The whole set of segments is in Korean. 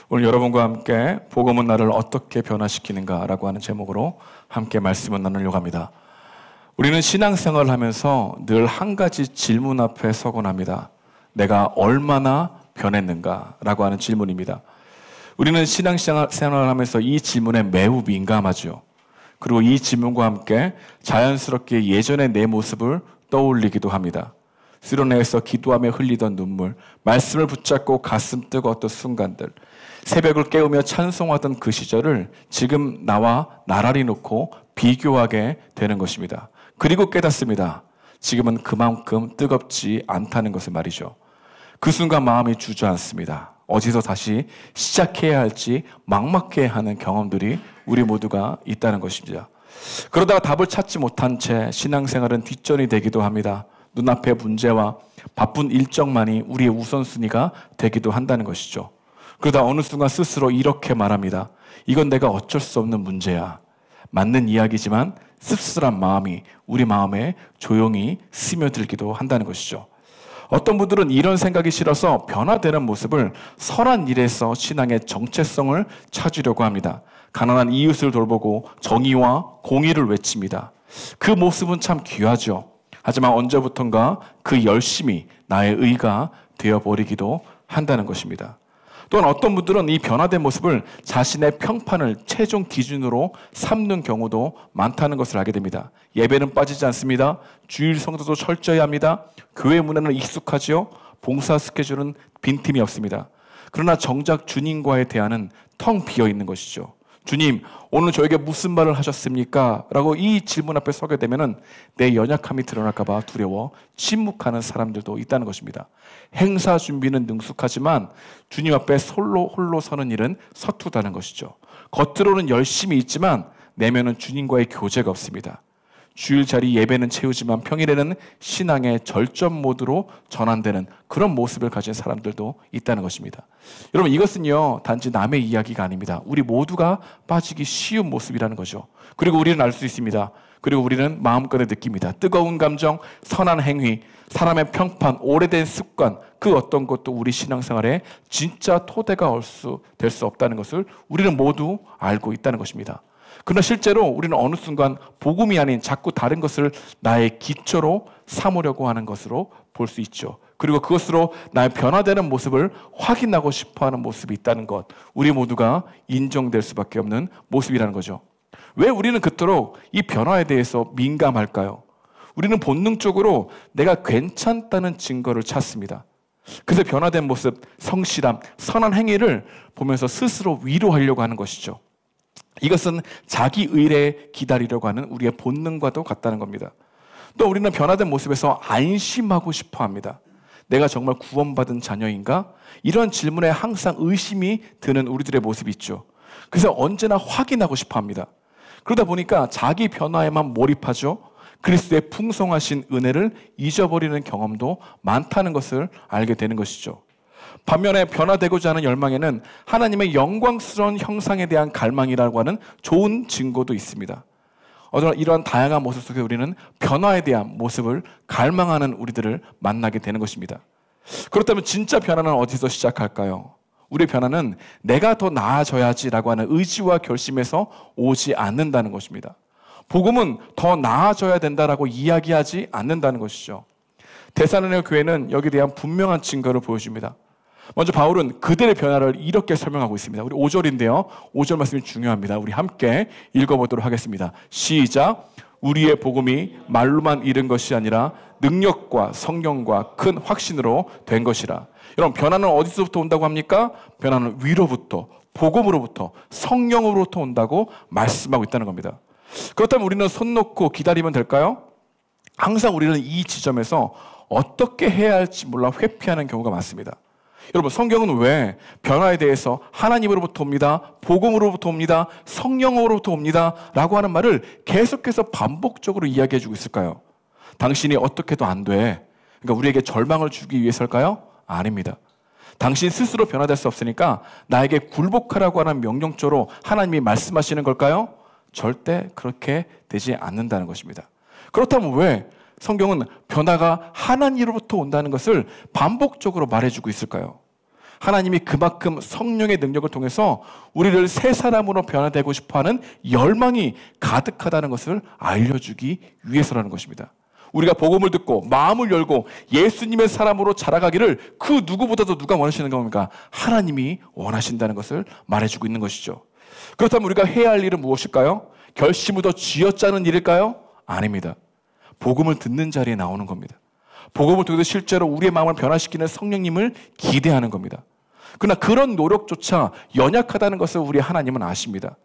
오늘 여러분과 함께 복음은 나를 어떻게 변화시키는가 라고 하는 제목으로 함께 말씀을 나누려고 합니다. 우리는 신앙생활을 하면서 늘 한 가지 질문 앞에 서곤 합니다. 내가 얼마나 변했는가 라고 하는 질문입니다. 우리는 신앙생활을 하면서 이 질문에 매우 민감하죠. 그리고 이 질문과 함께 자연스럽게 예전의 내 모습을 떠올리기도 합니다. 수련회에서 기도하며 흘리던 눈물, 말씀을 붙잡고 가슴 뜨거웠던 순간들, 새벽을 깨우며 찬송하던 그 시절을 지금 나와 나란히 놓고 비교하게 되는 것입니다. 그리고 깨닫습니다. 지금은 그만큼 뜨겁지 않다는 것을 말이죠. 그 순간 마음이 주저앉습니다. 어디서 다시 시작해야 할지 막막해하는 경험들이 우리 모두가 있다는 것입니다. 그러다가 답을 찾지 못한 채 신앙생활은 뒷전이 되기도 합니다. 눈앞의 문제와 바쁜 일정만이 우리의 우선순위가 되기도 한다는 것이죠. 그러다 어느 순간 스스로 이렇게 말합니다. 이건 내가 어쩔 수 없는 문제야. 맞는 이야기지만 씁쓸한 마음이 우리 마음에 조용히 스며들기도 한다는 것이죠. 어떤 분들은 이런 생각이 싫어서 변화되는 모습을 선한 일에서 신앙의 정체성을 찾으려고 합니다. 가난한 이웃을 돌보고 정의와 공의를 외칩니다. 그 모습은 참 귀하죠. 하지만 언제부턴가 그 열심이 나의 의가 되어버리기도 한다는 것입니다. 또한 어떤 분들은 이 변화된 모습을 자신의 평판을 최종 기준으로 삼는 경우도 많다는 것을 알게 됩니다. 예배는 빠지지 않습니다. 주일 성도도 철저히 합니다. 교회 문화는 익숙하지요. 봉사 스케줄은 빈틈이 없습니다. 그러나 정작 주님과의 대화는 텅 비어 있는 것이죠. 주님, 오늘 저에게 무슨 말을 하셨습니까? 라고 이 질문 앞에 서게 되면 내 연약함이 드러날까 봐 두려워 침묵하는 사람들도 있다는 것입니다. 행사 준비는 능숙하지만 주님 앞에 홀로 서는 일은 서투다는 것이죠. 겉으로는 열심히 있지만 내면은 주님과의 교제가 없습니다. 주일 자리 예배는 채우지만 평일에는 신앙의 절전 모드로 전환되는 그런 모습을 가진 사람들도 있다는 것입니다. 여러분, 이것은요 단지 남의 이야기가 아닙니다. 우리 모두가 빠지기 쉬운 모습이라는 거죠. 그리고 우리는 알 수 있습니다. 그리고 우리는 마음껏에 느낍니다. 뜨거운 감정, 선한 행위, 사람의 평판, 오래된 습관, 그 어떤 것도 우리 신앙생활에 진짜 토대가 될 수 없다는 것을 우리는 모두 알고 있다는 것입니다. 그러나 실제로 우리는 어느 순간 복음이 아닌 자꾸 다른 것을 나의 기초로 삼으려고 하는 것으로 볼 수 있죠. 그리고 그것으로 나의 변화되는 모습을 확인하고 싶어하는 모습이 있다는 것, 우리 모두가 인정될 수밖에 없는 모습이라는 거죠. 왜 우리는 그토록 이 변화에 대해서 민감할까요? 우리는 본능적으로 내가 괜찮다는 증거를 찾습니다. 그래서 변화된 모습, 성실함, 선한 행위를 보면서 스스로 위로하려고 하는 것이죠. 이것은 자기 의뢰에 기다리려고 하는 우리의 본능과도 같다는 겁니다. 또 우리는 변화된 모습에서 안심하고 싶어 합니다. 내가 정말 구원받은 자녀인가? 이런 질문에 항상 의심이 드는 우리들의 모습이 있죠. 그래서 언제나 확인하고 싶어 합니다. 그러다 보니까 자기 변화에만 몰입하죠. 그리스도의 풍성하신 은혜를 잊어버리는 경험도 많다는 것을 알게 되는 것이죠. 반면에 변화되고자 하는 열망에는 하나님의 영광스러운 형상에 대한 갈망이라고 하는 좋은 증거도 있습니다. 이러한 다양한 모습 속에 우리는 변화에 대한 모습을 갈망하는 우리들을 만나게 되는 것입니다. 그렇다면 진짜 변화는 어디서 시작할까요? 우리의 변화는 내가 더 나아져야지라고 하는 의지와 결심에서 오지 않는다는 것입니다. 복음은 더 나아져야 된다라고 이야기하지 않는다는 것이죠. 데살로니가 교회는 여기에 대한 분명한 증거를 보여줍니다. 먼저 바울은 그들의 변화를 이렇게 설명하고 있습니다. 우리 5절인데요. 5절 말씀이 중요합니다. 우리 함께 읽어보도록 하겠습니다. 시작! 우리의 복음이 말로만 이른 것이 아니라 능력과 성령과 큰 확신으로 된 것이라. 여러분, 변화는 어디서부터 온다고 합니까? 변화는 위로부터, 복음으로부터, 성령으로부터 온다고 말씀하고 있다는 겁니다. 그렇다면 우리는 손 놓고 기다리면 될까요? 항상 우리는 이 지점에서 어떻게 해야 할지 몰라 회피하는 경우가 많습니다. 여러분, 성경은 왜 변화에 대해서 하나님으로부터 옵니다, 복음으로부터 옵니다, 성령으로부터 옵니다 라고 하는 말을 계속해서 반복적으로 이야기해 주고 있을까요? 당신이 어떻게도 안 돼, 그러니까 우리에게 절망을 주기 위해서일까요? 아닙니다. 당신 스스로 변화될 수 없으니까 나에게 굴복하라고 하는 명령조로 하나님이 말씀하시는 걸까요? 절대 그렇게 되지 않는다는 것입니다. 그렇다면 왜 성경은 변화가 하나님으로부터 온다는 것을 반복적으로 말해주고 있을까요? 하나님이 그만큼 성령의 능력을 통해서 우리를 새 사람으로 변화되고 싶어하는 열망이 가득하다는 것을 알려주기 위해서라는 것입니다. 우리가 복음을 듣고 마음을 열고 예수님의 사람으로 자라가기를 그 누구보다도 누가 원하시는 겁니까? 하나님이 원하신다는 것을 말해주고 있는 것이죠. 그렇다면 우리가 해야 할 일은 무엇일까요? 결심을 더 쥐어짜는 일일까요? 아닙니다. 복음을 듣는 자리에 나오는 겁니다. 복음을 통해서 실제로 우리의 마음을 변화시키는 성령님을 기대하는 겁니다. 그러나 그런 노력조차 연약하다는 것을 우리 하나님은 아십니다.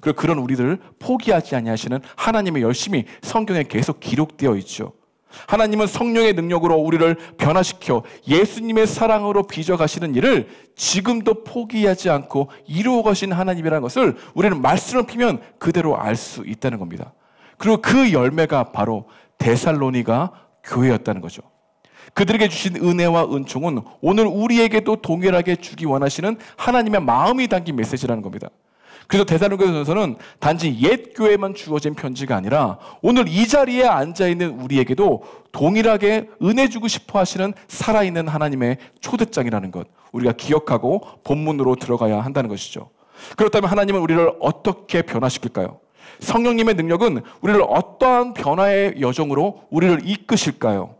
그리고 그런 우리들을 포기하지 아니하시는 하나님의 열심이 성경에 계속 기록되어 있죠. 하나님은 성령의 능력으로 우리를 변화시켜 예수님의 사랑으로 빚어가시는 일을 지금도 포기하지 않고 이루어 가신 하나님이라는 것을 우리는 말씀을 피면 그대로 알 수 있다는 겁니다. 그리고 그 열매가 바로 데살로니가 교회였다는 거죠. 그들에게 주신 은혜와 은총은 오늘 우리에게도 동일하게 주기 원하시는 하나님의 마음이 담긴 메시지라는 겁니다. 그래서 데살로니가전서는 단지 옛 교회만 주어진 편지가 아니라 오늘 이 자리에 앉아있는 우리에게도 동일하게 은혜 주고 싶어 하시는 살아있는 하나님의 초대장이라는 것, 우리가 기억하고 본문으로 들어가야 한다는 것이죠. 그렇다면 하나님은 우리를 어떻게 변화시킬까요? 성령님의 능력은 우리를 어떠한 변화의 여정으로 우리를 이끄실까요?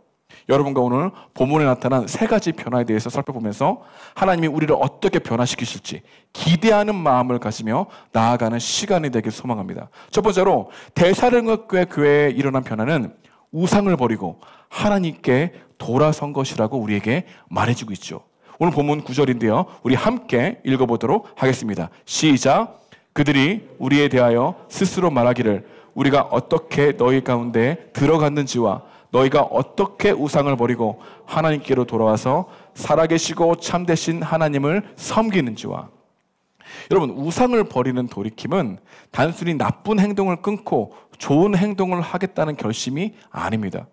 여러분과 오늘 본문에 나타난 세 가지 변화에 대해서 살펴보면서 하나님이 우리를 어떻게 변화시키실지 기대하는 마음을 가지며 나아가는 시간이 되길 소망합니다. 첫 번째로 데살로니가 교회에 일어난 변화는 우상을 버리고 하나님께 돌아선 것이라고 우리에게 말해주고 있죠. 오늘 본문 9절인데요. 우리 함께 읽어보도록 하겠습니다. 시작! 그들이 우리에 대하여 스스로 말하기를 우리가 어떻게 너희 가운데 들어갔는지와 너희가 어떻게 우상을 버리고 하나님께로 돌아와서 살아계시고 참되신 하나님을 섬기는지와. 여러분, 우상을 버리는 돌이킴은 단순히 나쁜 행동을 끊고 좋은 행동을 하겠다는 결심이 아닙니다.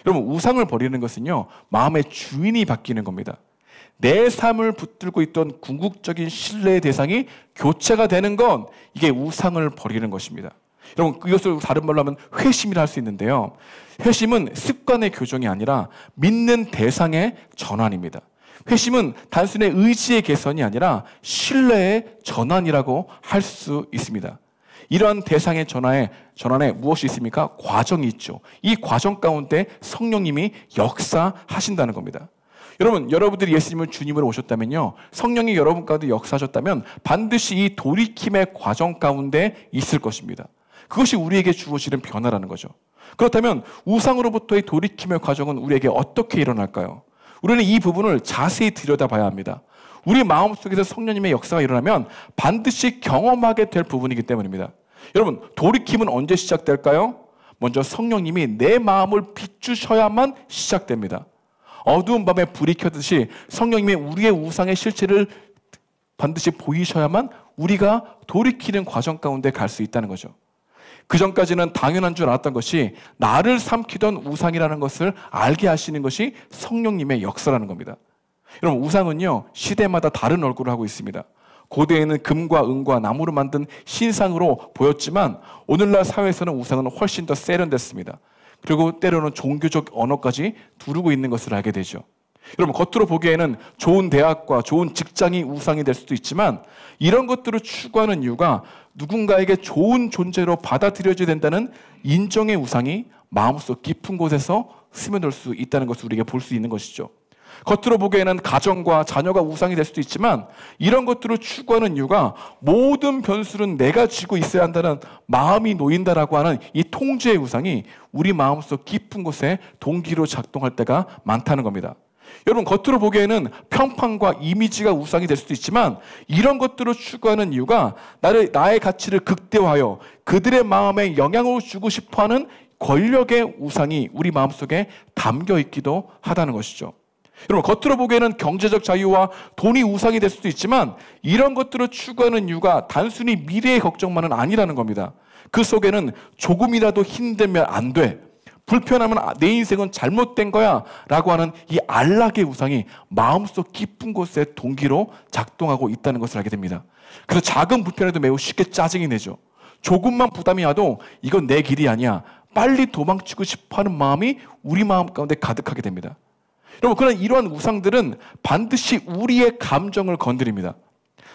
여러분, 우상을 버리는 것은요, 마음의 주인이 바뀌는 겁니다. 내 삶을 붙들고 있던 궁극적인 신뢰의 대상이 교체가 되는 건 이게 우상을 버리는 것입니다. 여러분, 이것을 다른 말로 하면 회심이라 할 수 있는데요. 회심은 습관의 교정이 아니라 믿는 대상의 전환입니다. 회심은 단순히 의지의 개선이 아니라 신뢰의 전환이라고 할 수 있습니다. 이러한 대상의 전환에 무엇이 있습니까? 과정이 있죠. 이 과정 가운데 성령님이 역사하신다는 겁니다. 여러분들이 예수님을 주님으로 오셨다면요, 성령이 여러분 가운데 역사하셨다면 반드시 이 돌이킴의 과정 가운데 있을 것입니다. 그것이 우리에게 주어지는 변화라는 거죠. 그렇다면 우상으로부터의 돌이킴의 과정은 우리에게 어떻게 일어날까요? 우리는 이 부분을 자세히 들여다봐야 합니다. 우리 마음속에서 성령님의 역사가 일어나면 반드시 경험하게 될 부분이기 때문입니다. 여러분, 돌이킴은 언제 시작될까요? 먼저 성령님이 내 마음을 비추셔야만 시작됩니다. 어두운 밤에 불이 켜듯이 성령님이 우리의 우상의 실체를 반드시 보이셔야만 우리가 돌이키는 과정 가운데 갈 수 있다는 거죠. 그 전까지는 당연한 줄 알았던 것이 나를 삼키던 우상이라는 것을 알게 하시는 것이 성령님의 역사라는 겁니다. 여러분, 우상은요, 시대마다 다른 얼굴을 하고 있습니다. 고대에는 금과 은과 나무로 만든 신상으로 보였지만 오늘날 사회에서는 우상은 훨씬 더 세련됐습니다. 그리고 때로는 종교적 언어까지 두르고 있는 것을 알게 되죠. 여러분, 겉으로 보기에는 좋은 대학과 좋은 직장이 우상이 될 수도 있지만 이런 것들을 추구하는 이유가 누군가에게 좋은 존재로 받아들여져야 된다는 인정의 우상이 마음속 깊은 곳에서 스며들 수 있다는 것을 우리가 볼 수 있는 것이죠. 겉으로 보기에는 가정과 자녀가 우상이 될 수도 있지만 이런 것들을 추구하는 이유가 모든 변수는 내가 쥐고 있어야 한다는 마음이 놓인다라고 하는 이 통제의 우상이 우리 마음속 깊은 곳에 동기로 작동할 때가 많다는 겁니다. 여러분, 겉으로 보기에는 평판과 이미지가 우상이 될 수도 있지만 이런 것들을 추구하는 이유가 나의 가치를 극대화하여 그들의 마음에 영향을 주고 싶어하는 권력의 우상이 우리 마음속에 담겨 있기도 하다는 것이죠. 여러분, 겉으로 보기에는 경제적 자유와 돈이 우상이 될 수도 있지만 이런 것들을 추구하는 이유가 단순히 미래의 걱정만은 아니라는 겁니다. 그 속에는 조금이라도 힘들면 안 돼, 불편하면 내 인생은 잘못된 거야 라고 하는 이 안락의 우상이 마음속 깊은 곳에 동기로 작동하고 있다는 것을 알게 됩니다. 그래서 작은 불편에도 매우 쉽게 짜증이 내죠. 조금만 부담이 와도 이건 내 길이 아니야, 빨리 도망치고 싶어하는 마음이 우리 마음 가운데 가득하게 됩니다. 여러분, 그런 이러한 우상들은 반드시 우리의 감정을 건드립니다.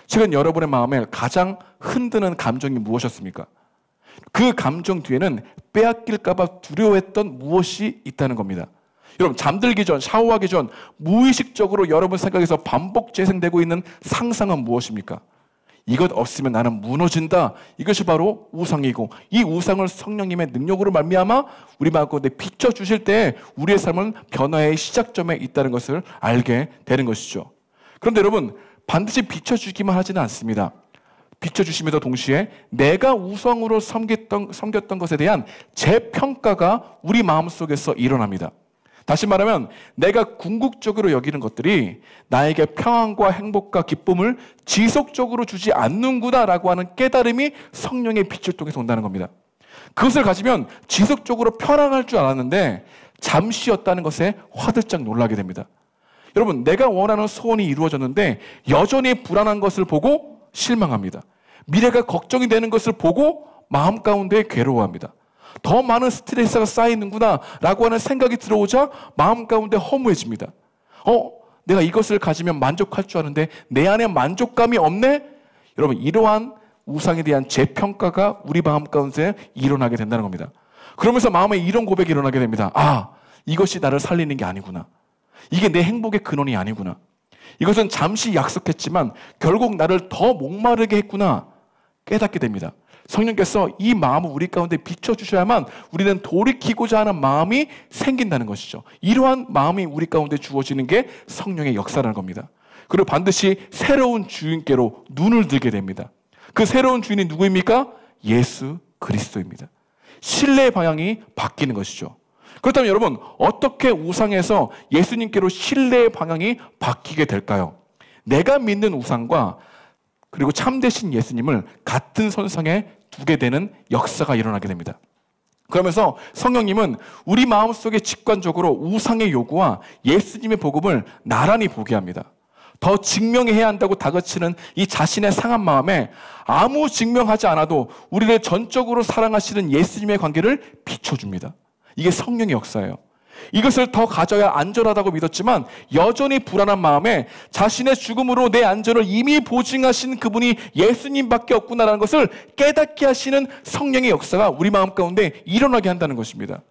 최근 여러분의 마음에 가장 흔드는 감정이 무엇이었습니까? 그 감정 뒤에는 빼앗길까 봐 두려워했던 무엇이 있다는 겁니다. 여러분, 잠들기 전, 샤워하기 전 무의식적으로 여러분 생각에서 반복 재생되고 있는 상상은 무엇입니까? 이것 없으면 나는 무너진다. 이것이 바로 우상이고, 이 우상을 성령님의 능력으로 말미암아 우리 마음 가운데 비춰주실 때 우리의 삶은 변화의 시작점에 있다는 것을 알게 되는 것이죠. 그런데 여러분, 반드시 비춰주기만 하지는 않습니다. 비춰주심에도 동시에 내가 우상으로 섬겼던 것에 대한 재평가가 우리 마음속에서 일어납니다. 다시 말하면 내가 궁극적으로 여기는 것들이 나에게 평안과 행복과 기쁨을 지속적으로 주지 않는구나라고 하는 깨달음이 성령의 빛을 통해서 온다는 겁니다. 그것을 가지면 지속적으로 편안할 줄 알았는데 잠시였다는 것에 화들짝 놀라게 됩니다. 여러분, 내가 원하는 소원이 이루어졌는데 여전히 불안한 것을 보고 실망합니다. 미래가 걱정이 되는 것을 보고 마음 가운데 괴로워합니다. 더 많은 스트레스가 쌓이는구나 라고 하는 생각이 들어오자 마음 가운데 허무해집니다. 내가 이것을 가지면 만족할 줄 아는데 내 안에 만족감이 없네? 여러분, 이러한 우상에 대한 재평가가 우리 마음 가운데 일어나게 된다는 겁니다. 그러면서 마음에 이런 고백이 일어나게 됩니다. 이것이 나를 살리는 게 아니구나. 이게 내 행복의 근원이 아니구나. 이것은 잠시 약속했지만 결국 나를 더 목마르게 했구나 깨닫게 됩니다. 성령께서 이 마음을 우리 가운데 비춰주셔야만 우리는 돌이키고자 하는 마음이 생긴다는 것이죠. 이러한 마음이 우리 가운데 주어지는 게 성령의 역사라는 겁니다. 그리고 반드시 새로운 주인께로 눈을 들게 됩니다. 그 새로운 주인이 누구입니까? 예수 그리스도입니다. 신뢰의 방향이 바뀌는 것이죠. 그렇다면 여러분, 어떻게 우상에서 예수님께로 신뢰의 방향이 바뀌게 될까요? 내가 믿는 우상과 그리고 참되신 예수님을 같은 선상에 두게 되는 역사가 일어나게 됩니다. 그러면서 성령님은 우리 마음속에 직관적으로 우상의 요구와 예수님의 복음을 나란히 보게 합니다. 더 증명해야 한다고 다그치는 이 자신의 상한 마음에 아무 증명하지 않아도 우리를 전적으로 사랑하시는 예수님의 관계를 비춰줍니다. 이게 성령의 역사예요. 이것을 더 가져야 안전하다고 믿었지만 여전히 불안한 마음에 자신의 죽음으로 내 안전을 이미 보증하신 그분이 예수님밖에 없구나라는 것을 깨닫게 하시는 성령의 역사가 우리 마음 가운데 일어나게 한다는 것입니다.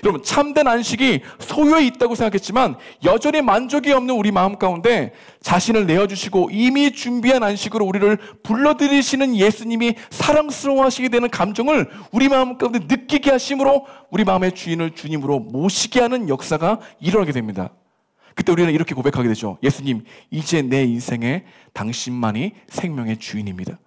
여러분, 참된 안식이 소요에 있다고 생각했지만 여전히 만족이 없는 우리 마음 가운데 자신을 내어주시고 이미 준비한 안식으로 우리를 불러들이시는 예수님이 사랑스러워하시게 되는 감정을 우리 마음 가운데 느끼게 하심으로 우리 마음의 주인을 주님으로 모시게 하는 역사가 일어나게 됩니다. 그때 우리는 이렇게 고백하게 되죠. 예수님, 이제 내 인생에 당신만이 생명의 주인입니다.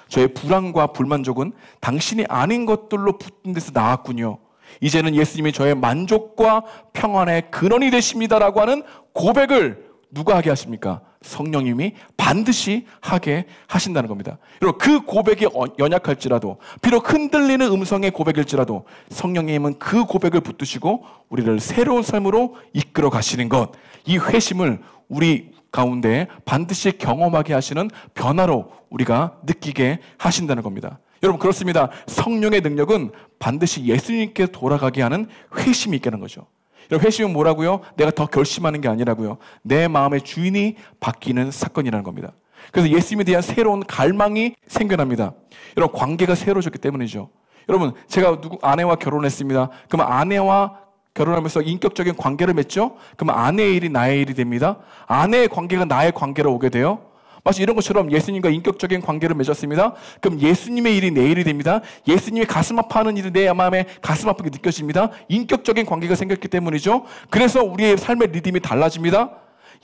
저의 불안과 불만족은 당신이 아닌 것들로 붙은 데서 나왔군요. 이제는 예수님이 저의 만족과 평안의 근원이 되십니다라고 하는 고백을 누가 하게 하십니까? 성령님이 반드시 하게 하신다는 겁니다. 여러분, 그 고백이 연약할지라도, 비록 흔들리는 음성의 고백일지라도 성령님은 그 고백을 붙드시고 우리를 새로운 삶으로 이끌어 가시는 것, 이 회심을 우리 가운데 반드시 경험하게 하시는 변화로 우리가 느끼게 하신다는 겁니다. 여러분, 그렇습니다. 성령의 능력은 반드시 예수님께 돌아가게 하는 회심이 있게 하는 거죠. 여러분, 회심은 뭐라고요? 내가 더 결심하는 게 아니라고요. 내 마음의 주인이 바뀌는 사건이라는 겁니다. 그래서 예수님에 대한 새로운 갈망이 생겨납니다. 여러분, 관계가 새로워졌기 때문이죠. 여러분, 제가 아내와 결혼했습니다. 그러면 아내와 결혼하면서 인격적인 관계를 맺죠? 그러면 아내의 일이 나의 일이 됩니다. 아내의 관계가 나의 관계로 오게 돼요. 마치 이런 것처럼 예수님과 인격적인 관계를 맺었습니다. 그럼 예수님의 일이 내 일이 됩니다. 예수님이 가슴 아파하는 일이 내 마음에 가슴 아프게 느껴집니다. 인격적인 관계가 생겼기 때문이죠. 그래서 우리의 삶의 리듬이 달라집니다.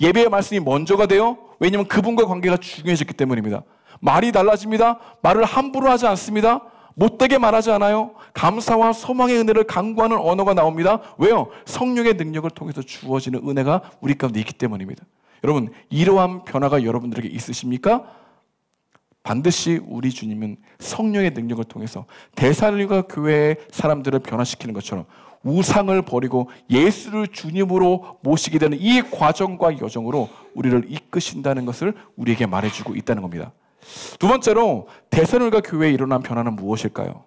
예배의 말씀이 먼저가 돼요. 왜냐하면 그분과 관계가 중요해졌기 때문입니다. 말이 달라집니다. 말을 함부로 하지 않습니다. 못되게 말하지 않아요. 감사와 소망의 은혜를 강구하는 언어가 나옵니다. 왜요? 성령의 능력을 통해서 주어지는 은혜가 우리 가운데 있기 때문입니다. 여러분, 이러한 변화가 여러분들에게 있으십니까? 반드시 우리 주님은 성령의 능력을 통해서 데살로니가 교회의 사람들을 변화시키는 것처럼 우상을 버리고 예수를 주님으로 모시게 되는 이 과정과 여정으로 우리를 이끄신다는 것을 우리에게 말해주고 있다는 겁니다. 두 번째로 데살로니가 교회에 일어난 변화는 무엇일까요?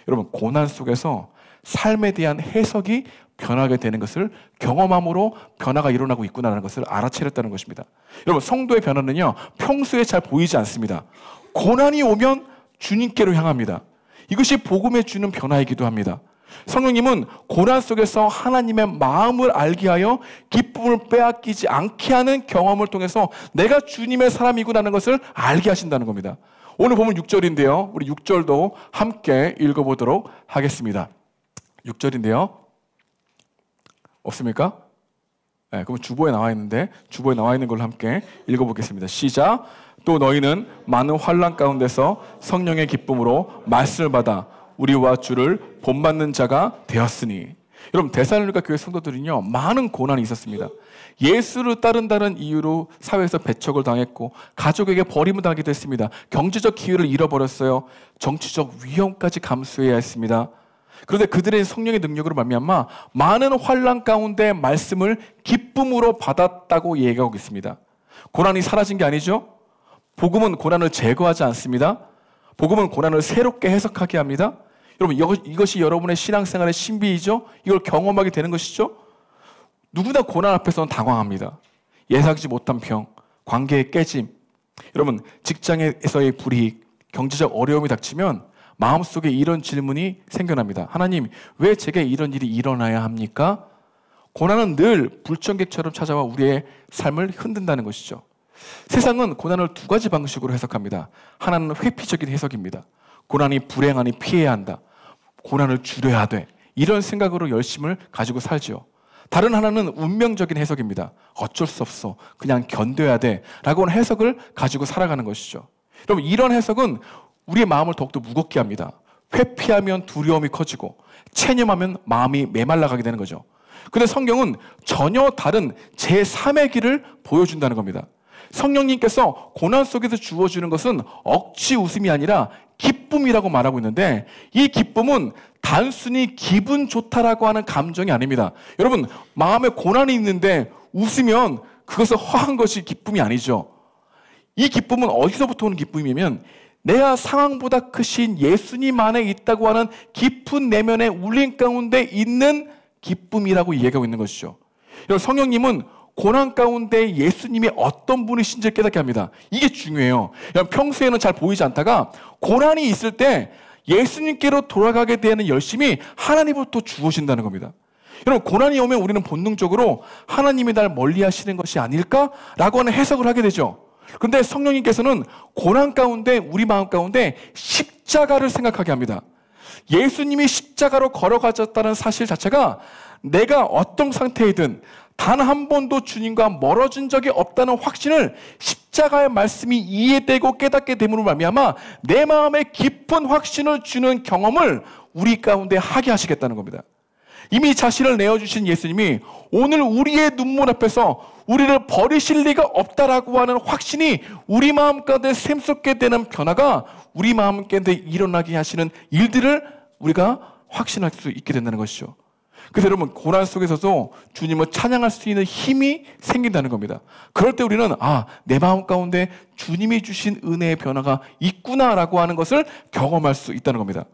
여러분, 고난 속에서 삶에 대한 해석이 변하게 되는 것을 경험함으로 변화가 일어나고 있구나라는 것을 알아차렸다는 것입니다. 여러분, 성도의 변화는요, 평소에 잘 보이지 않습니다. 고난이 오면 주님께로 향합니다. 이것이 복음에 주는 변화이기도 합니다. 성령님은 고난 속에서 하나님의 마음을 알게 하여 기쁨을 빼앗기지 않게 하는 경험을 통해서 내가 주님의 사람이구나라는 것을 알게 하신다는 겁니다. 오늘 보면 6절인데요. 우리 6절도 함께 읽어보도록 하겠습니다. 6절인데요. 없습니까? 네, 그럼 주보에 나와 있는데 주보에 나와 있는 걸로 함께 읽어보겠습니다. 시작. 또 너희는 많은 환난 가운데서 성령의 기쁨으로 말씀을 받아 우리와 주를 본받는 자가 되었으니. 여러분, 데살로니가 교회 성도들은요, 많은 고난이 있었습니다. 예수를 따른다는 이유로 사회에서 배척을 당했고 가족에게 버림을 당하기도 했습니다. 경제적 기회를 잃어버렸어요. 정치적 위험까지 감수해야 했습니다. 그런데 그들의 성령의 능력으로 말미암아 많은 환난 가운데 말씀을 기쁨으로 받았다고 얘기하고 있습니다. 고난이 사라진 게 아니죠. 복음은 고난을 제거하지 않습니다. 복음은 고난을 새롭게 해석하게 합니다. 여러분, 이것이 여러분의 신앙생활의 신비이죠. 이걸 경험하게 되는 것이죠. 누구나 고난 앞에서는 당황합니다. 예상하지 못한 병, 관계의 깨짐, 여러분, 직장에서의 불이익, 경제적 어려움이 닥치면 마음속에 이런 질문이 생겨납니다. 하나님, 왜 제게 이런 일이 일어나야 합니까? 고난은 늘 불청객처럼 찾아와 우리의 삶을 흔든다는 것이죠. 세상은 고난을 두 가지 방식으로 해석합니다. 하나는 회피적인 해석입니다. 고난이 불행하니 피해야 한다. 고난을 줄여야 돼. 이런 생각으로 열심을 가지고 살죠. 다른 하나는 운명적인 해석입니다. 어쩔 수 없어. 그냥 견뎌야 돼. 라고 하는 해석을 가지고 살아가는 것이죠. 여러분, 이런 해석은 우리의 마음을 더욱더 무겁게 합니다. 회피하면 두려움이 커지고 체념하면 마음이 메말라가게 되는 거죠. 그런데 성경은 전혀 다른 제3의 길을 보여준다는 겁니다. 성령님께서 고난 속에서 주어주는 것은 억지 웃음이 아니라 기쁨이라고 말하고 있는데, 이 기쁨은 단순히 기분 좋다라고 하는 감정이 아닙니다. 여러분, 마음에 고난이 있는데 웃으면 그것은 허한 것이 기쁨이 아니죠. 이 기쁨은 어디서부터 오는 기쁨이냐면 내가 상황보다 크신 예수님 안에 있다고 하는 깊은 내면의 울림 가운데 있는 기쁨이라고 이야기하고 있는 것이죠. 여러분, 성령님은 고난 가운데 예수님이 어떤 분이신지를 깨닫게 합니다. 이게 중요해요. 평소에는 잘 보이지 않다가 고난이 있을 때 예수님께로 돌아가게 되는 열심이 하나님으로부터 주어진다는 겁니다. 여러분, 고난이 오면 우리는 본능적으로 하나님이 날 멀리 하시는 것이 아닐까라고 하는 해석을 하게 되죠. 그런데 성령님께서는 고난 가운데, 우리 마음 가운데 십자가를 생각하게 합니다. 예수님이 십자가로 걸어가셨다는 사실 자체가 내가 어떤 상태이든 단 한 번도 주님과 멀어진 적이 없다는 확신을 십자가의 말씀이 이해되고 깨닫게 됨으로 말미암아 내 마음에 깊은 확신을 주는 경험을 우리 가운데 하게 하시겠다는 겁니다. 이미 자신을 내어주신 예수님이 오늘 우리의 눈물 앞에서 우리를 버리실 리가 없다라고 하는 확신이 우리 마음 가운데 샘솟게 되는 변화가 우리 마음 가운데 일어나게 하시는 일들을 우리가 확신할 수 있게 된다는 것이죠. 그래서 여러분, 고난 속에서도 주님을 찬양할 수 있는 힘이 생긴다는 겁니다. 그럴 때 우리는 내 마음 가운데 주님이 주신 은혜의 변화가 있구나라고 하는 것을 경험할 수 있다는 겁니다.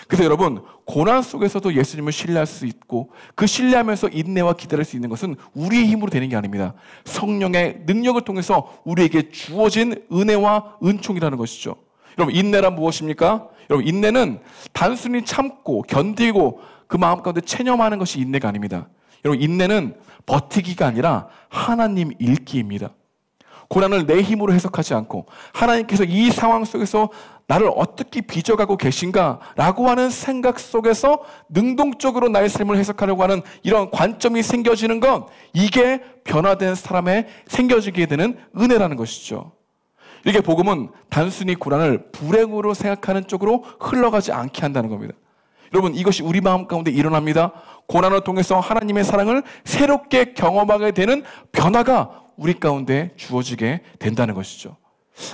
그래서 여러분, 고난 속에서도 예수님을 신뢰할 수 있고 그 신뢰하면서 인내와 기다릴 수 있는 것은 우리의 힘으로 되는 게 아닙니다. 성령의 능력을 통해서 우리에게 주어진 은혜와 은총이라는 것이죠. 여러분, 인내란 무엇입니까? 여러분, 인내는 단순히 참고 견디고 그 마음 가운데 체념하는 것이 인내가 아닙니다. 여러분, 인내는 버티기가 아니라 하나님 읽기입니다. 고난을 내 힘으로 해석하지 않고 하나님께서 이 상황 속에서 나를 어떻게 빚어가고 계신가 라고 하는 생각 속에서 능동적으로 나의 삶을 해석하려고 하는 이런 관점이 생겨지는 것, 이게 변화된 사람의 생겨지게 되는 은혜라는 것이죠. 이게 복음은 단순히 고난을 불행으로 생각하는 쪽으로 흘러가지 않게 한다는 겁니다. 여러분, 이것이 우리 마음 가운데 일어납니다. 고난을 통해서 하나님의 사랑을 새롭게 경험하게 되는 변화가 우리 가운데 주어지게 된다는 것이죠.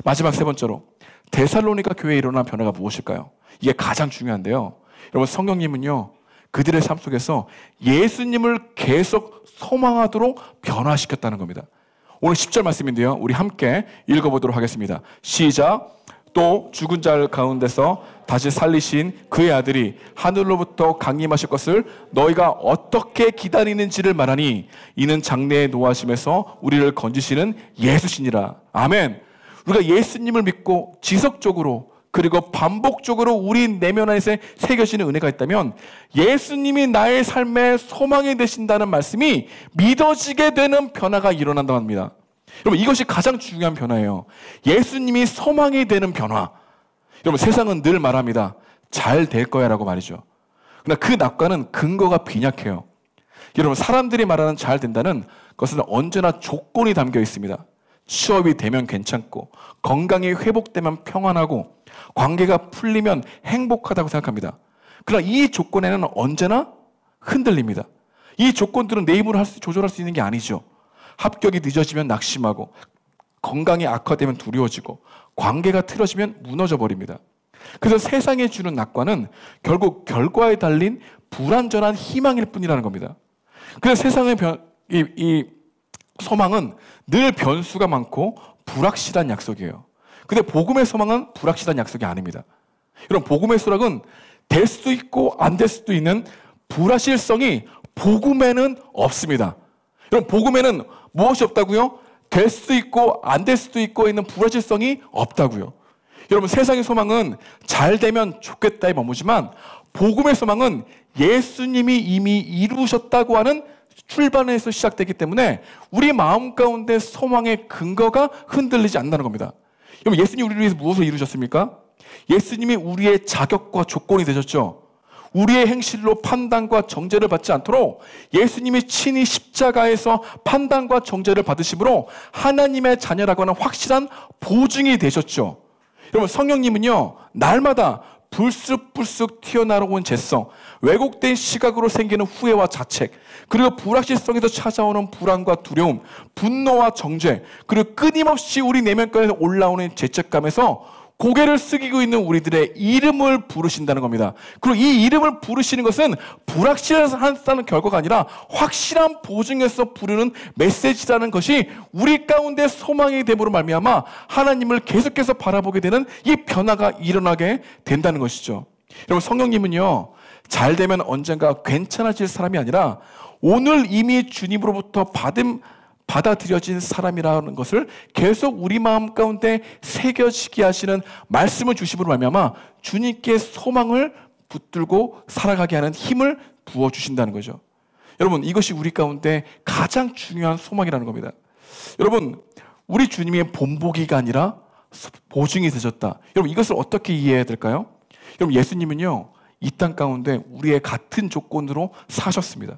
마지막 세 번째로, 데살로니가 교회에 일어난 변화가 무엇일까요? 이게 가장 중요한데요. 여러분, 성령님은요, 그들의 삶 속에서 예수님을 계속 소망하도록 변화시켰다는 겁니다. 오늘 10절 말씀인데요, 우리 함께 읽어보도록 하겠습니다. 시작. 또 죽은 자 가운데서 다시 살리신 그의 아들이 하늘로부터 강림하실 것을 너희가 어떻게 기다리는지를 말하니 이는 장래의 노하심에서 우리를 건지시는 예수시니라. 아멘. 우리가 예수님을 믿고 지속적으로 그리고 반복적으로 우리 내면 안에 새겨지는 은혜가 있다면 예수님이 나의 삶의 소망이 되신다는 말씀이 믿어지게 되는 변화가 일어난다고 합니다. 여러분, 이것이 가장 중요한 변화예요. 예수님이 소망이 되는 변화. 여러분, 세상은 늘 말합니다. 잘 될 거야 라고 말이죠. 그러나 그 낙관은 근거가 빈약해요. 여러분, 사람들이 말하는 잘 된다는 것은 언제나 조건이 담겨 있습니다. 취업이 되면 괜찮고, 건강이 회복되면 평안하고, 관계가 풀리면 행복하다고 생각합니다. 그러나 이 조건에는 언제나 흔들립니다. 이 조건들은 내 힘으로 조절할 수 있는 게 아니죠. 합격이 늦어지면 낙심하고, 건강이 악화되면 두려워지고, 관계가 틀어지면 무너져 버립니다. 그래서 세상에 주는 낙관은 결국 결과에 달린 불완전한 희망일 뿐이라는 겁니다. 그래서 세상의 이 소망은 늘 변수가 많고 불확실한 약속이에요. 근데 복음의 소망은 불확실한 약속이 아닙니다. 여러분, 복음의 소망은 될 수도 있고 안 될 수도 있는 불확실성이 복음에는 없습니다. 여러분, 복음에는 무엇이 없다고요? 될 수도 있고 안 될 수도 있고 있는 불확실성이 없다고요. 여러분, 세상의 소망은 잘 되면 좋겠다에 머무지만 복음의 소망은 예수님이 이미 이루셨다고 하는 출발에서 시작되기 때문에 우리 마음 가운데 소망의 근거가 흔들리지 않는다는 겁니다. 여러분, 예수님이 우리를 위해서 무엇을 이루셨습니까? 예수님이 우리의 자격과 조건이 되셨죠. 우리의 행실로 판단과 정죄를 받지 않도록 예수님이 친히 십자가에서 판단과 정죄를 받으심으로 하나님의 자녀라고 하는 확실한 보증이 되셨죠. 여러분, 성령님은요, 날마다 불쑥불쑥 튀어나오는 죄성, 왜곡된 시각으로 생기는 후회와 자책, 그리고 불확실성에서 찾아오는 불안과 두려움, 분노와 정죄, 그리고 끊임없이 우리 내면가에서 올라오는 죄책감에서 고개를 숙이고 있는 우리들의 이름을 부르신다는 겁니다. 그리고 이 이름을 부르시는 것은 불확실한 결과가 아니라 확실한 보증에서 부르는 메시지라는 것이 우리 가운데 소망이 됨으로 말미암아 하나님을 계속해서 바라보게 되는 이 변화가 일어나게 된다는 것이죠. 여러분, 성령님은요, 잘 되면 언젠가 괜찮아질 사람이 아니라 오늘 이미 주님으로부터 받아들여진 사람이라는 것을 계속 우리 마음 가운데 새겨지게 하시는 말씀을 주심으로 말미암아 주님께 소망을 붙들고 살아가게 하는 힘을 부어주신다는 거죠. 여러분, 이것이 우리 가운데 가장 중요한 소망이라는 겁니다. 여러분, 우리 주님의 본보기가 아니라 보증이 되셨다. 여러분, 이것을 어떻게 이해해야 될까요? 여러분, 예수님은요, 이 땅 가운데 우리의 같은 조건으로 사셨습니다.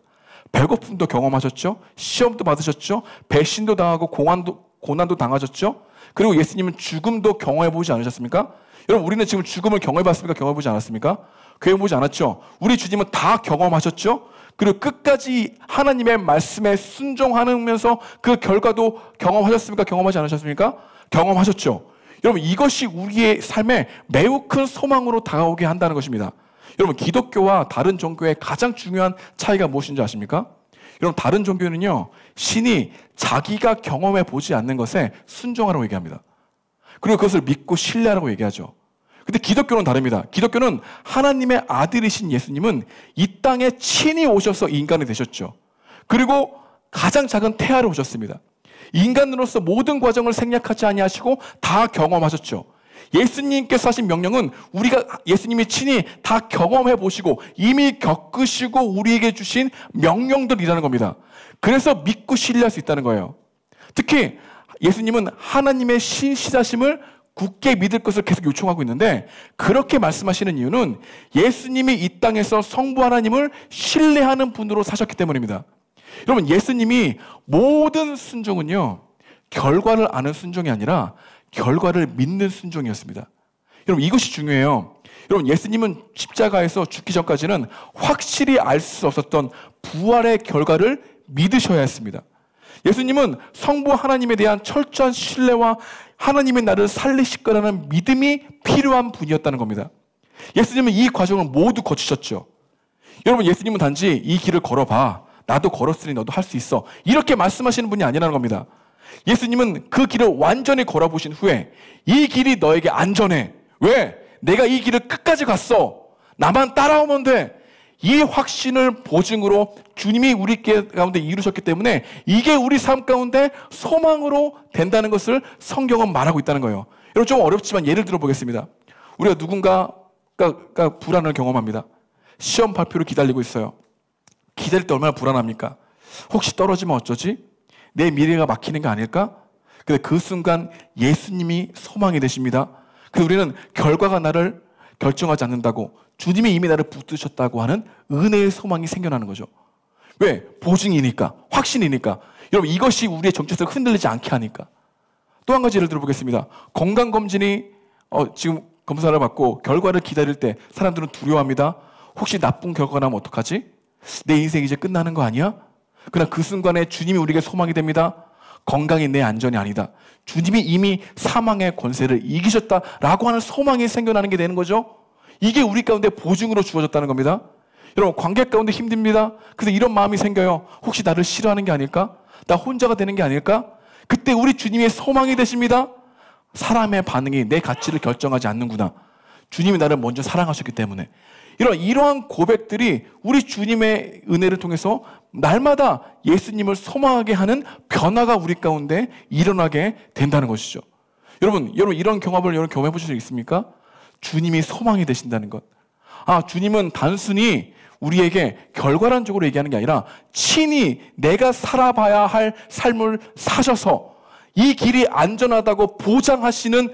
배고픔도 경험하셨죠? 시험도 받으셨죠? 배신도 당하고 고난도 당하셨죠? 그리고 예수님은 죽음도 경험해보지 않으셨습니까? 여러분, 우리는 지금 죽음을 경험해봤습니까? 경험해보지 않았습니까? 경험해보지 않았죠? 우리 주님은 다 경험하셨죠? 그리고 끝까지 하나님의 말씀에 순종하면서 그 결과도 경험하셨습니까? 경험하지 않으셨습니까? 경험하셨죠? 여러분, 이것이 우리의 삶에 매우 큰 소망으로 다가오게 한다는 것입니다. 여러분, 기독교와 다른 종교의 가장 중요한 차이가 무엇인지 아십니까? 여러분, 다른 종교는요, 신이 자기가 경험해 보지 않는 것에 순종하라고 얘기합니다. 그리고 그것을 믿고 신뢰하라고 얘기하죠. 근데 기독교는 다릅니다. 기독교는 하나님의 아들이신 예수님은 이 땅에 친히 오셔서 인간이 되셨죠. 그리고 가장 작은 태아로 오셨습니다. 인간으로서 모든 과정을 생략하지 아니하시고 다 경험하셨죠. 예수님께서 하신 명령은 우리가 예수님이 친히 다 경험해 보시고 이미 겪으시고 우리에게 주신 명령들이라는 겁니다. 그래서 믿고 신뢰할 수 있다는 거예요. 특히 예수님은 하나님의 신실하심을 굳게 믿을 것을 계속 요청하고 있는데, 그렇게 말씀하시는 이유는 예수님이 이 땅에서 성부 하나님을 신뢰하는 분으로 사셨기 때문입니다. 여러분, 예수님이 모든 순종은요, 결과를 아는 순종이 아니라 결과를 믿는 순종이었습니다. 여러분, 이것이 중요해요. 여러분, 예수님은 십자가에서 죽기 전까지는 확실히 알 수 없었던 부활의 결과를 믿으셔야 했습니다. 예수님은 성부 하나님에 대한 철저한 신뢰와 하나님의 나를 살리실 거라는 믿음이 필요한 분이었다는 겁니다. 예수님은 이 과정을 모두 거치셨죠. 여러분, 예수님은 단지 이 길을 걸어봐, 나도 걸었으니 너도 할 수 있어, 이렇게 말씀하시는 분이 아니라는 겁니다. 예수님은 그 길을 완전히 걸어보신 후에 이 길이 너에게 안전해. 왜? 내가 이 길을 끝까지 갔어. 나만 따라오면 돼. 이 확신을 보증으로 주님이 우리 가운데 이루셨기 때문에 이게 우리 삶 가운데 소망으로 된다는 것을 성경은 말하고 있다는 거예요. 여러분 좀 어렵지만 예를 들어 보겠습니다. 우리가 누군가가 불안을 경험합니다. 시험 발표를 기다리고 있어요. 기다릴 때 얼마나 불안합니까? 혹시 떨어지면 어쩌지? 내 미래가 막히는 게 아닐까? 근데 그 순간 예수님이 소망이 되십니다. 그래서 우리는 결과가 나를 결정하지 않는다고, 주님이 이미 나를 붙드셨다고 하는 은혜의 소망이 생겨나는 거죠. 왜? 보증이니까, 확신이니까. 여러분 이것이 우리의 정체성을 흔들리지 않게 하니까. 또 한 가지 예를 들어보겠습니다. 건강검진이 지금 검사를 받고 결과를 기다릴 때 사람들은 두려워합니다. 혹시 나쁜 결과가 나면 어떡하지? 내 인생 이제 끝나는 거 아니야? 그러나 그 순간에 주님이 우리에게 소망이 됩니다. 건강이 내 안전이 아니다. 주님이 이미 사망의 권세를 이기셨다라고 하는 소망이 생겨나는 게 되는 거죠. 이게 우리 가운데 보증으로 주어졌다는 겁니다. 여러분 관계 가운데 힘듭니다. 그래서 이런 마음이 생겨요. 혹시 나를 싫어하는 게 아닐까? 나 혼자가 되는 게 아닐까? 그때 우리 주님의 소망이 되십니다. 사람의 반응이 내 가치를 결정하지 않는구나. 주님이 나를 먼저 사랑하셨기 때문에. 이러한 고백들이 우리 주님의 은혜를 통해서 날마다 예수님을 소망하게 하는 변화가 우리 가운데 일어나게 된다는 것이죠. 여러분 이런 경험을 경험해 보실 수 있습니까? 주님이 소망이 되신다는 것. 주님은 단순히 우리에게 결과론적으로 얘기하는 게 아니라 친히 내가 살아봐야 할 삶을 사셔서 이 길이 안전하다고 보장하시는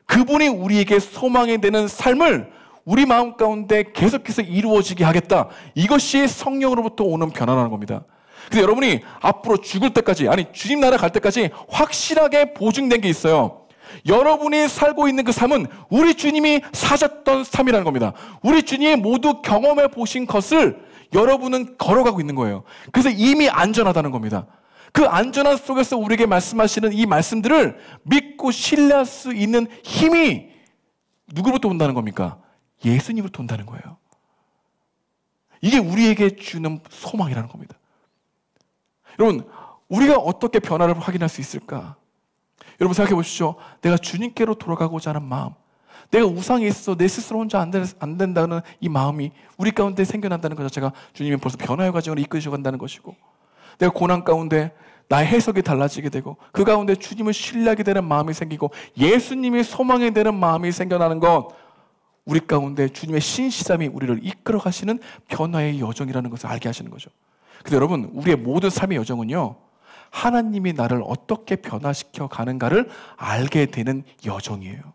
그분이 우리에게 소망이 되는 삶을 우리 마음 가운데 계속해서 이루어지게 하겠다. 이것이 성령으로부터 오는 변화라는 겁니다. 그래서 여러분이 앞으로 죽을 때까지, 주님 나라 갈 때까지 확실하게 보증된 게 있어요. 여러분이 살고 있는 그 삶은 우리 주님이 사셨던 삶이라는 겁니다. 우리 주님이 모두 경험해 보신 것을 여러분은 걸어가고 있는 거예요. 그래서 이미 안전하다는 겁니다. 그 안전한 속에서 우리에게 말씀하시는 이 말씀들을 믿고 신뢰할 수 있는 힘이 누구로부터 온다는 겁니까? 예수님으로부터 온다는 거예요. 이게 우리에게 주는 소망이라는 겁니다. 여러분, 우리가 어떻게 변화를 확인할 수 있을까? 여러분 생각해 보십시오. 내가 주님께로 돌아가고자 하는 마음, 내가 우상이 있어 내 스스로 혼자 안 된다는 이 마음이 우리 가운데 생겨난다는 것 자체가 주님이 벌써 변화의 과정을 이끌으셔 간다는 것이고, 내가 고난 가운데 나의 해석이 달라지게 되고 그 가운데 주님을 신뢰하게 되는 마음이 생기고 예수님이 소망이 되는 마음이 생겨나는 것, 우리 가운데 주님의 신실함이 우리를 이끌어 가시는 변화의 여정이라는 것을 알게 하시는 거죠. 그래서 여러분, 우리의 모든 삶의 여정은요, 하나님이 나를 어떻게 변화시켜 가는가를 알게 되는 여정이에요.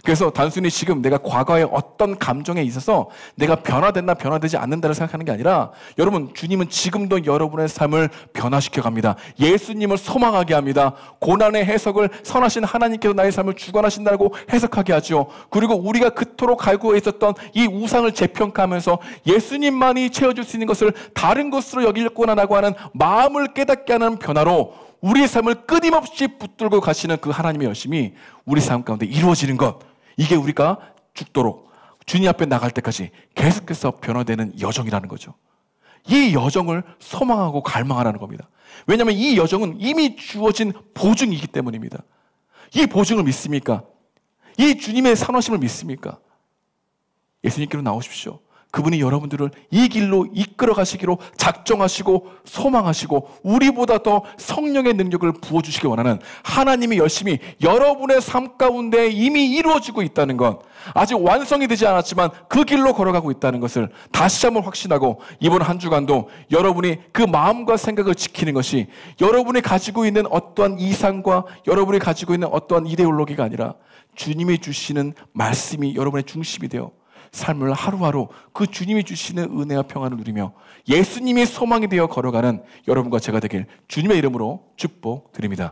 그래서 단순히 지금 내가 과거의 어떤 감정에 있어서 내가 변화됐나 변화되지 않는다를 생각하는 게 아니라, 여러분, 주님은 지금도 여러분의 삶을 변화시켜 갑니다. 예수님을 소망하게 합니다. 고난의 해석을 선하신 하나님께서 나의 삶을 주관하신다고 해석하게 하죠. 그리고 우리가 그토록 갈구해 있었던 이 우상을 재평가하면서 예수님만이 채워줄 수 있는 것을 다른 것으로 여기려고나라고 하는 마음을 깨닫게 하는 변화로 우리의 삶을 끊임없이 붙들고 가시는 그 하나님의 열심이 우리 삶 가운데 이루어지는 것, 이게 우리가 죽도록 주님 앞에 나갈 때까지 계속해서 변화되는 여정이라는 거죠. 이 여정을 소망하고 갈망하라는 겁니다. 왜냐하면 이 여정은 이미 주어진 보증이기 때문입니다. 이 보증을 믿습니까? 이 주님의 선하심을 믿습니까? 예수님께로 나오십시오. 그분이 여러분들을 이 길로 이끌어 가시기로 작정하시고 소망하시고 우리보다 더 성령의 능력을 부어주시기 원하는 하나님이 열심히 여러분의 삶 가운데 이미 이루어지고 있다는 것, 아직 완성이 되지 않았지만 그 길로 걸어가고 있다는 것을 다시 한번 확신하고, 이번 한 주간도 여러분이 그 마음과 생각을 지키는 것이 여러분이 가지고 있는 어떠한 이상과 여러분이 가지고 있는 어떠한 이데올로기가 아니라 주님이 주시는 말씀이 여러분의 중심이 되어 삶을 하루하루 그 주님이 주시는 은혜와 평안을 누리며 예수님이 소망이 되어 걸어가는 여러분과 제가 되길 주님의 이름으로 축복드립니다.